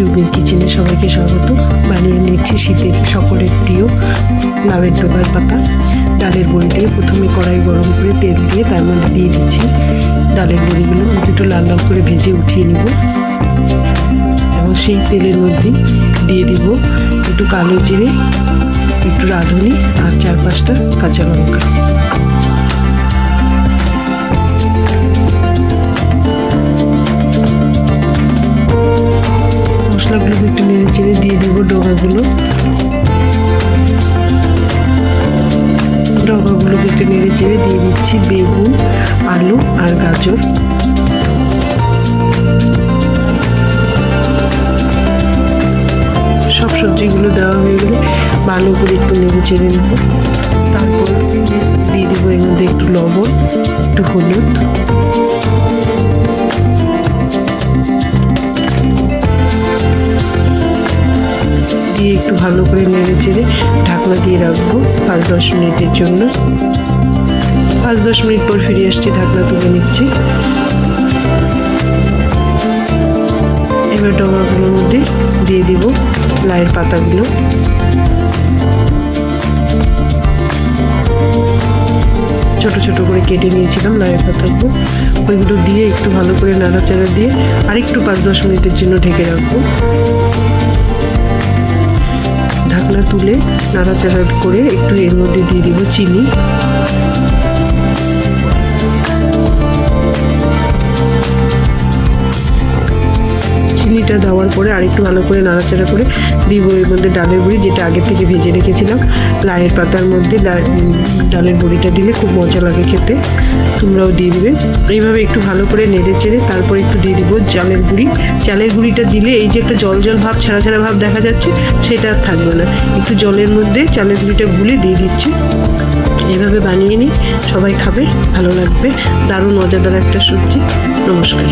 টিউবের কিচেনে সবাইকে স্বাগত। বানিয়ে নিচ্ছি শীতের সকলের প্রিয় লাউয়ের ডগার পাতা। ডালের বড়ি দিয়ে প্রথমে কড়াই গরম করে তেল দিয়ে তার মধ্যে দিয়ে দিচ্ছি ডালের বড়িগুলো। একটু লাল লাল করে ভেজে উঠিয়ে নিব এবং সেই তেলের মধ্যে দিয়ে দিব একটু কালো জিরে, একটু রাঁধুনি আর 4-5টা কাঁচা লঙ্কা। মশলাগুলোকে একটু নেড়ে চেড়ে দিয়ে দিব ডগাগুলোকে একটু নেড়ে চেড়ে দিয়ে দিচ্ছি বেগুন, আলু আর গাজর। সব সবজিগুলো দেওয়া হয়ে গেলে ভালো করে একটু নেড়ে চেড়ে নেব। তারপর দিয়ে দিব এর মধ্যে একটু লবণ, একটু হলুদ, দিয়ে একটু ভালো করে নেড়ে চেড়ে ঢাকনা দিয়ে রাখবো 5-10 মিনিটের জন্য। 5-10 মিনিট পর ফিরে আসছি, ঢাকনা তুলে নিচ্ছি। এবার ডগাগুলোর মধ্যে দিয়ে দিব লাউয়ের পাতাগুলো। ছোট ছোট করে কেটে নিয়েছিলাম লাউয়ের পাতাগুলো, ওইগুলো দিয়ে একটু ভালো করে নাড়াচাড়া দিয়ে আরেকটু 5-10 মিনিটের জন্য ঢেকে রাখবো। ঢাকনা তুলে নাড়াচাড়া করে একটু এর মধ্যে দিয়ে দিব চিনি। চিনিটা দেওয়ার পরে আরেকটু ভালো করে নাড়াচাড়া করে দিব এর মধ্যে ডালের বড়ি, যেটা আগে থেকে ভেজে রেখেছিলাম। লাউয়ের পাতার মধ্যে ডালের বড়িটা দিলে খুব মজা লাগে খেতে, তোমরাও দিয়ে দিবে। এইভাবে একটু ভালো করে নেড়ে চেড়ে তারপর একটু দিয়ে দিব চালের গুঁড়ি। চালের গুঁড়িটা দিলে এই যে একটা জল জল ভাব, ছাড়া ছাড়া ভাব দেখা যাচ্ছে, সেটা আর থাকবে না। একটু জলের মধ্যে চালের গুঁড়িটা গুলে দিয়ে দিচ্ছি। এভাবে বানিয়ে নিই, সবাই খাবে, ভালো লাগবে। দারুণ মজাদার একটা সবজি। নমস্কার।